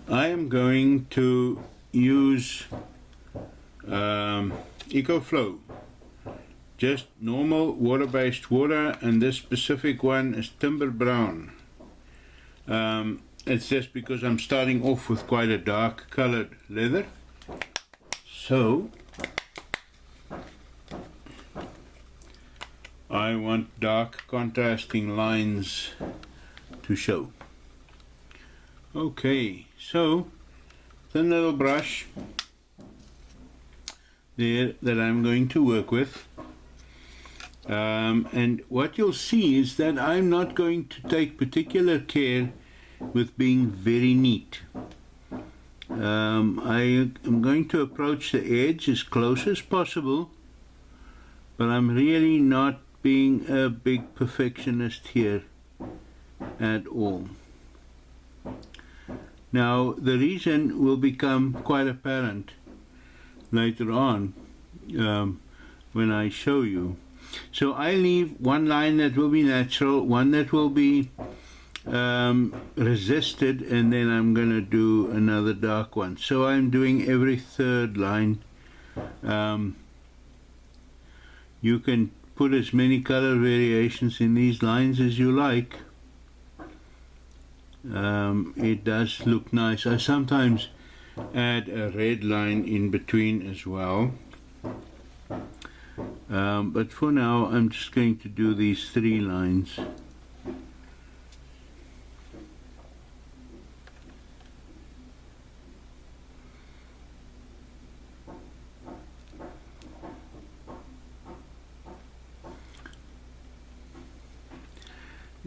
I am going to use EcoFlow, just normal water-based water, and this specific one is Timber Brown. It's just because I'm starting off with quite a dark colored leather, so I want dark contrasting lines to show. Okay, so thin little brush there that I'm going to work with, and what you'll see is that I'm not going to take particular care with being very neat. I am going to approach the edge as close as possible, but I'm really not being a big perfectionist here at all. Now, the reason will become quite apparent later on when I show you. So I leave one line that will be natural, one that will be resisted, and then I'm going to do another dark one. So I'm doing every third line. You can put as many color variations in these lines as you like. It does look nice. I sometimes add a red line in between as well, but for now I'm just going to do these 3 lines.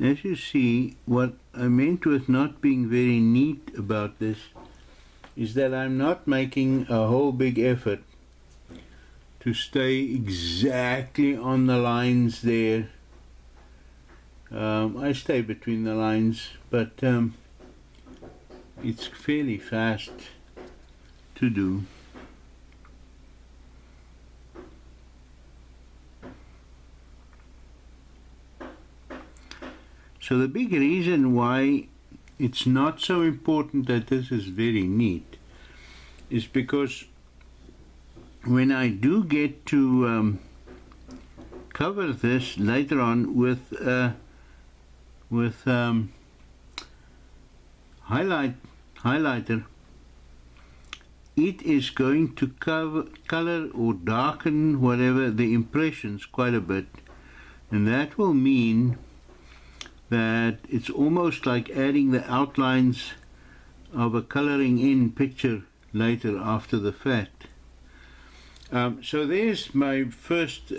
As you see, what I meant with not being very neat about this is that I'm not making a whole big effort to stay exactly on the lines there. I stay between the lines, but it's fairly fast to do. So the big reason why it's not so important that this is very neat is because when I do get to cover this later on with highlighter, it is going to color or darken whatever the impressions quite a bit, and that will mean that it's almost like adding the outlines of a coloring in picture later after the fact. So there's my first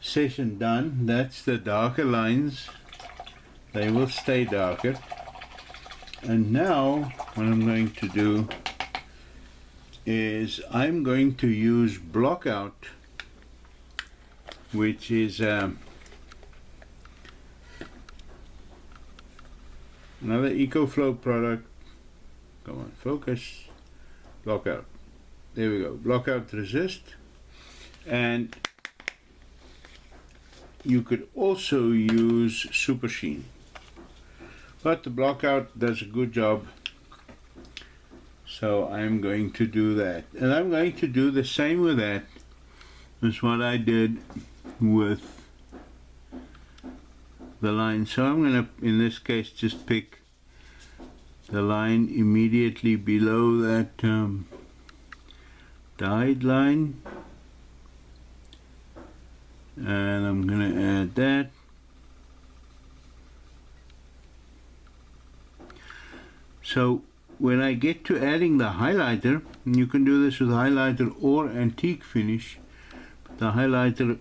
session done. That's the darker lines. They will stay darker. And now what I'm going to do is I'm going to use Block Out, which is another EcoFlow product. Come on, focus. Block Out. There we go. Block Out Resist. And you could also use Super Sheen, but the Block Out does a good job, so I'm going to do that. And I'm going to do the same with that as what I did with the line. So I'm going to, in this case, just pick the line immediately below that dyed line, and I'm going to add that. So when I get to adding the highlighter, and you can do this with highlighter or antique finish, but the highlighter,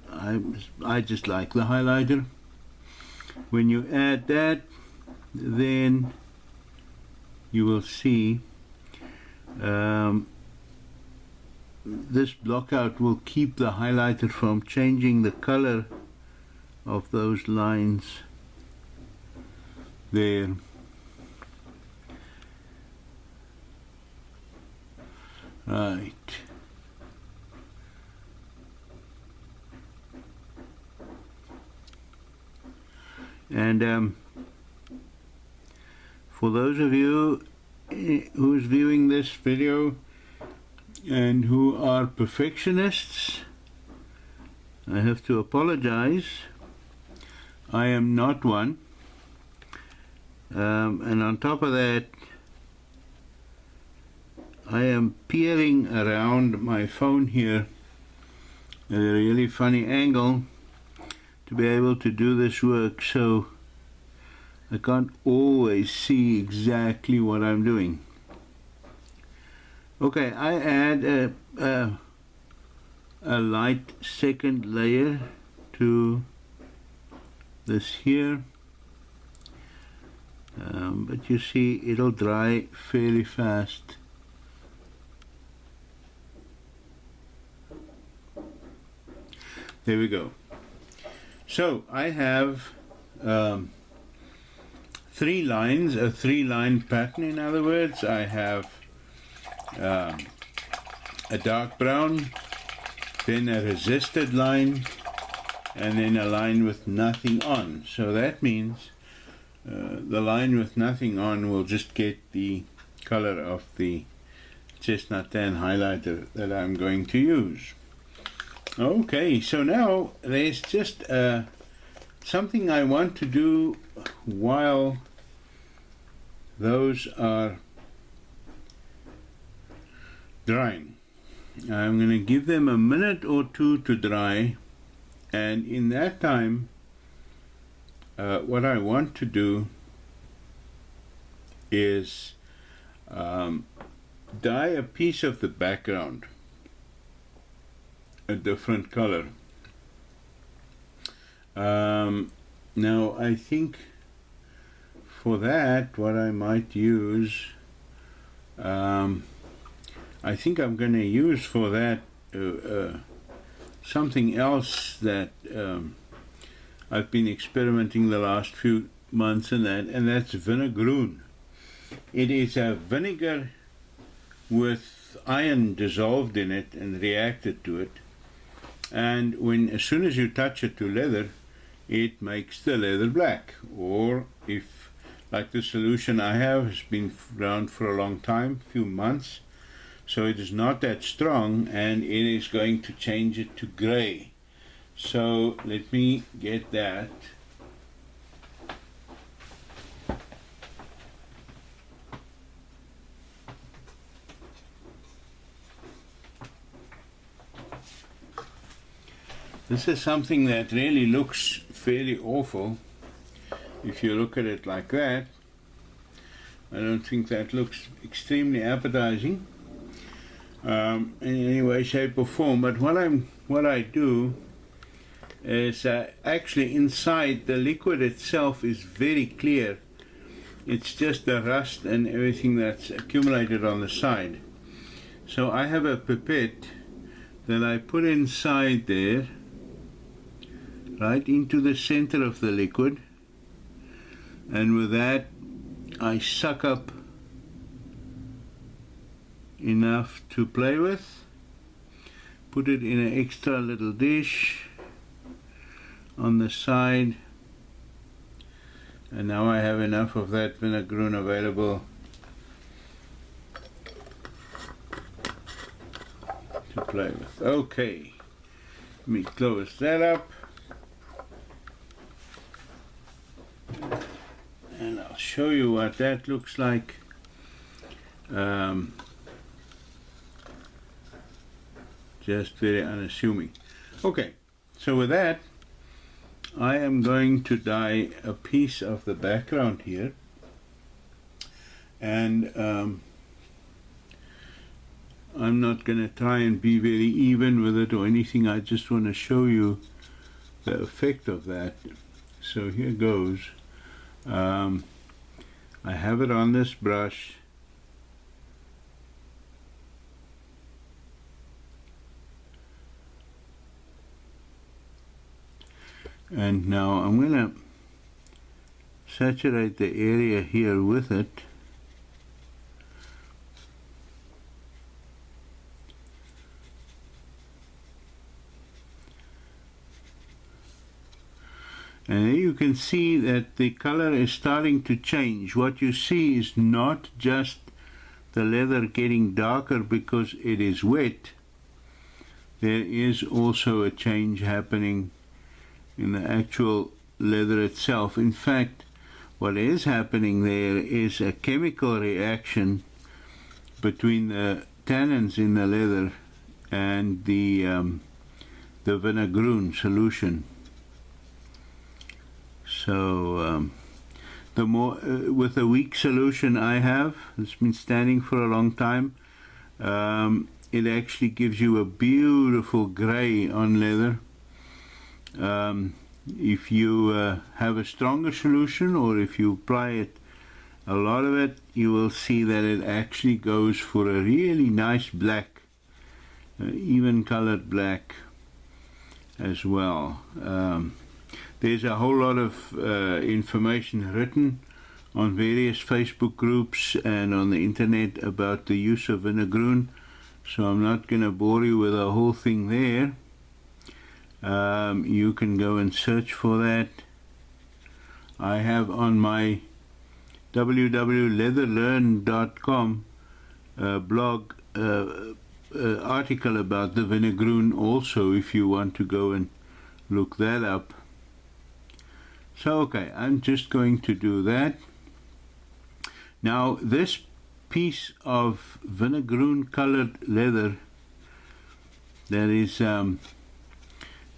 I just like the highlighter. When you add that, then you will see this Block Out will keep the highlighter from changing the color of those lines there. Right. And for those of you who's viewing this video and who are perfectionists, I have to apologize. I am not one. And on top of that, I am peering around my phone here at a really funny angle to be able to do this work, so I can't always see exactly what I'm doing. Okay, I add a light second layer to this here, but you see it'll dry fairly fast. There we go. So I have 3 lines, a 3-line pattern. In other words, I have a dark brown, then a resisted line, and then a line with nothing on. So that means the line with nothing on will just get the color of the chestnut tan highlighter that I'm going to use. Okay, so now there's just something I want to do while those are drying. I'm going to give them a minute or 2 to dry, and in that time what I want to do is dye a piece of the background a different color. Now I think for that what I might use, I think I'm going to use for that something else that I've been experimenting the last few months and that's Vinegaroon. It is a vinegar with iron dissolved in it and reacted to it, and as soon as you touch it to leather, it makes the leather black. Or if, like the solution I have has been around for a long time, few months, so it is not that strong, and it is going to change it to gray. So let me get that. This is something that really looks fairly awful if you look at it like that. I don't think that looks extremely appetizing in any way, shape or form. But what I do is actually inside the liquid itself is very clear. It's just the rust and everything that's accumulated on the side. So I have a pipette that I put inside there, right into the center of the liquid, and with that I suck up enough to play with, put it in an extra little dish on the side, and now I have enough of that Vinegaroon available to play with. Okay, let me close that up. And I'll show you what that looks like. Just very unassuming. Okay, so with that, I am going to dye a piece of the background here, and I'm not going to try and be very even with it or anything. I just want to show you the effect of that. So here goes. I have it on this brush, and now I'm going to saturate the area here with it. And there you can see that the color is starting to change. What you see is not just the leather getting darker because it is wet, there is also a change happening in the actual leather itself. In fact, what is happening there is a chemical reaction between the tannins in the leather and the Vinegaroon solution. So the more with a weak solution I have, it's been standing for a long time, it actually gives you a beautiful grey on leather. If you have a stronger solution, or if you apply it a lot of it, you will see that it actually goes for a really nice black, even colored black as well. There's a whole lot of information written on various Facebook groups and on the internet about the use of Vinegaroon, so I'm not going to bore you with the whole thing there. You can go and search for that. I have on my www.leatherlearn.com blog article about the Vinegaroon also, if you want to go and look that up. So okay, I'm just going to do that. Now this piece of Vinegaroon colored leather that is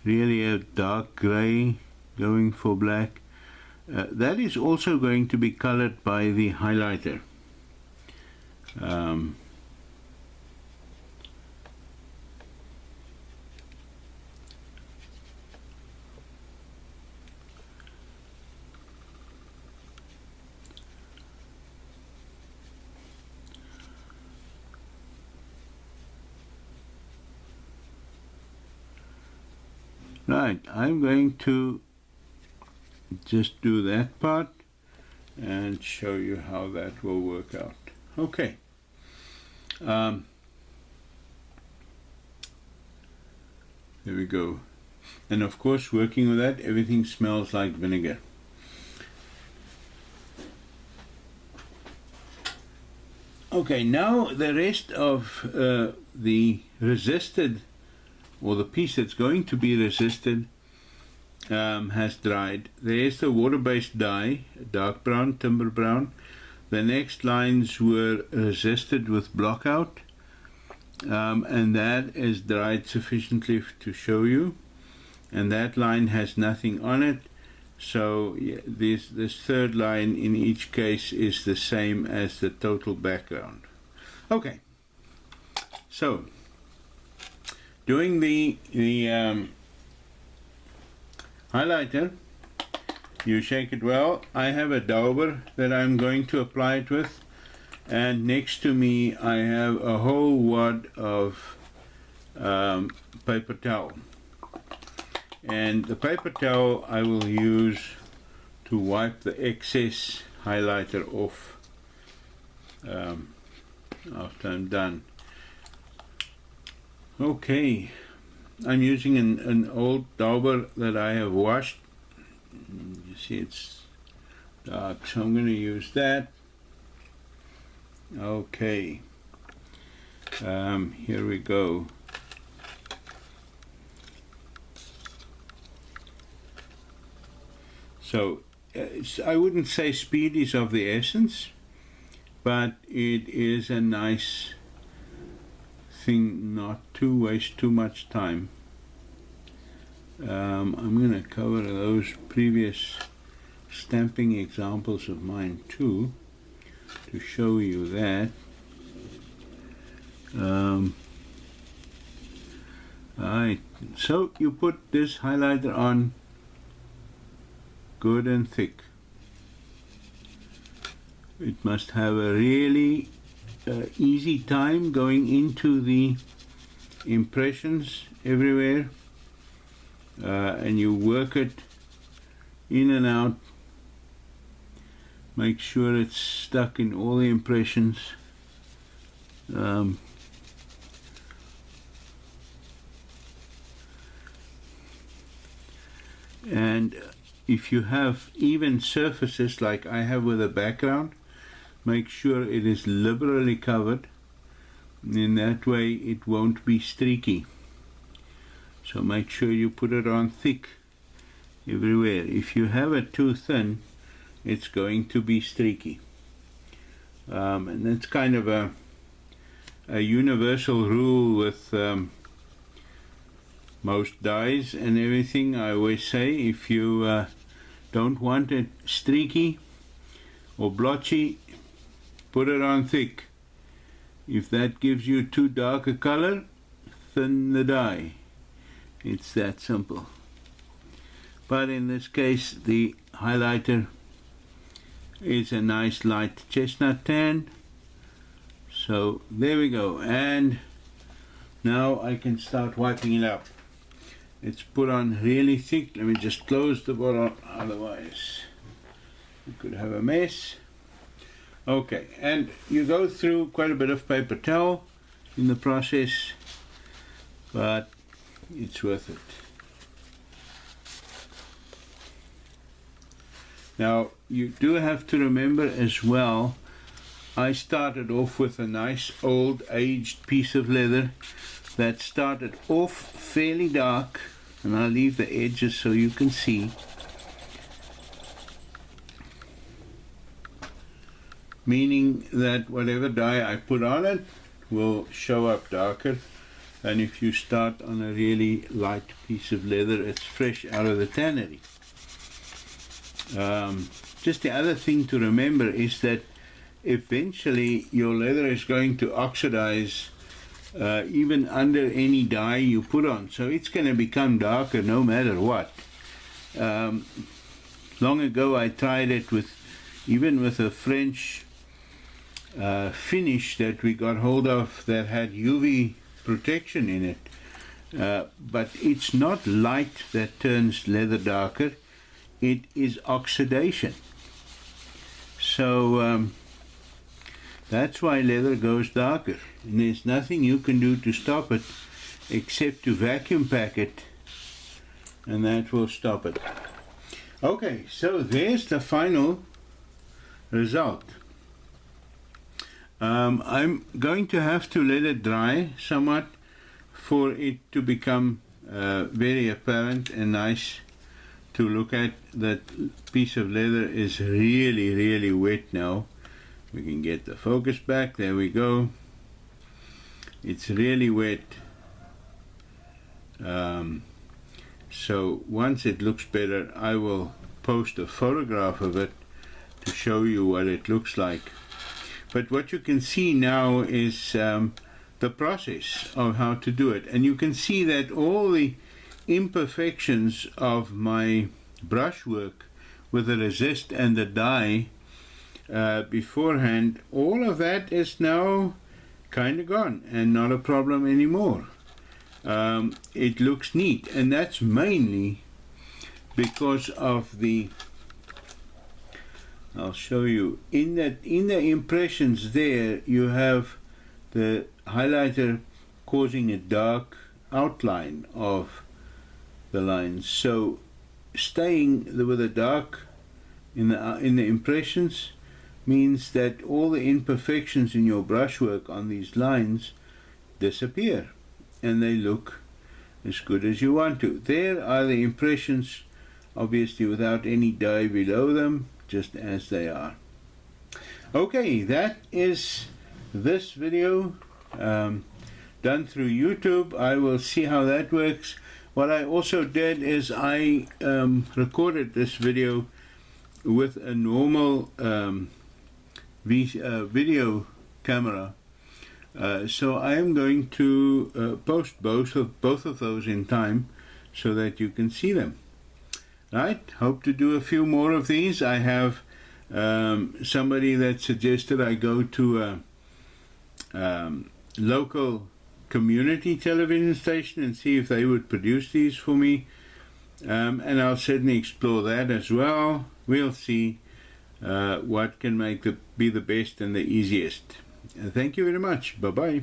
really a dark grey going for black, that is also going to be colored by the highlighter. Right, I'm going to just do that part and show you how that will work out. Okay. There we go. And of course, working with that, everything smells like vinegar. Okay, now the rest of the resisted, or the piece that's going to be resisted, has dried. There's the water-based dye, dark brown, timber brown. The next lines were resisted with blockout, and that is dried sufficiently to show you. And that line has nothing on it, so yeah, this third line in each case is the same as the total background. Okay, so doing the highlighter, you shake it well. I have a dauber that I'm going to apply it with, and next to me I have a whole wad of paper towel, and the paper towel I will use to wipe the excess highlighter off after I'm done. Okay, I'm using an old dauber that I have washed. You see it's dark, so I'm going to use that. Okay, here we go. So I wouldn't say speed is of the essence, but it is a nice thing not to waste too much time. I'm going to cover those previous stamping examples of mine too, to show you that. Alright, so you put this highlighter on good and thick. It must have a really easy time going into the impressions everywhere, and you work it in and out. Make sure it's stuck in all the impressions. And if you have even surfaces like I have with a background, make sure it is liberally covered. In that way it won't be streaky. So make sure you put it on thick everywhere. If you have it too thin, it's going to be streaky. And that's kind of a universal rule with most dyes and everything. I always say, if you don't want it streaky or blotchy, put it on thick. If that gives you too dark a color, thin the dye. It's that simple. But in this case, the highlighter is a nice light chestnut tan. So there we go. And now I can start wiping it up. It's put on really thick. Let me just close the bottle, otherwise we could have a mess. Okay, and you go through quite a bit of paper towel in the process, but it's worth it. Now, you do have to remember as well, I started off with a nice old aged piece of leather that started off fairly dark, and I'll leave the edges so you can see. Meaning that whatever dye I put on it will show up darker than if you start on a really light piece of leather. It's fresh out of the tannery. Just the other thing to remember is that eventually your leather is going to oxidize even under any dye you put on, so it's going to become darker no matter what. Long ago I tried it with a French finish that we got hold of that had UV protection in it, but it's not light that turns leather darker, it is oxidation. So that's why leather goes darker, and there's nothing you can do to stop it except to vacuum pack it, and that will stop it. Okay, so there's the final result. I'm going to have to let it dry somewhat for it to become very apparent and nice to look at. That piece of leather is really, really wet now. We can get the focus back. There we go. It's really wet. So once it looks better, I will post a photograph of it to show you what it looks like. But what you can see now is the process of how to do it. And you can see that all the imperfections of my brushwork with the resist and the dye beforehand, all of that is now kind of gone and not a problem anymore. It looks neat, and that's mainly because of the, I'll show you, in the impressions there you have the highlighter causing a dark outline of the lines. So staying with a dark in the impressions means that all the imperfections in your brushwork on these lines disappear and they look as good as you want to. There are the impressions, obviously without any dye below them, just as they are. Okay, that is this video done through YouTube. I will see how that works. What I also did is I recorded this video with a normal video camera. So I am going to post both of those in time so that you can see them. Right, hope to do a few more of these. I have somebody that suggested I go to a local community television station and see if they would produce these for me, and I'll certainly explore that as well. We'll see what can be the best and the easiest. Thank you very much. Bye-bye.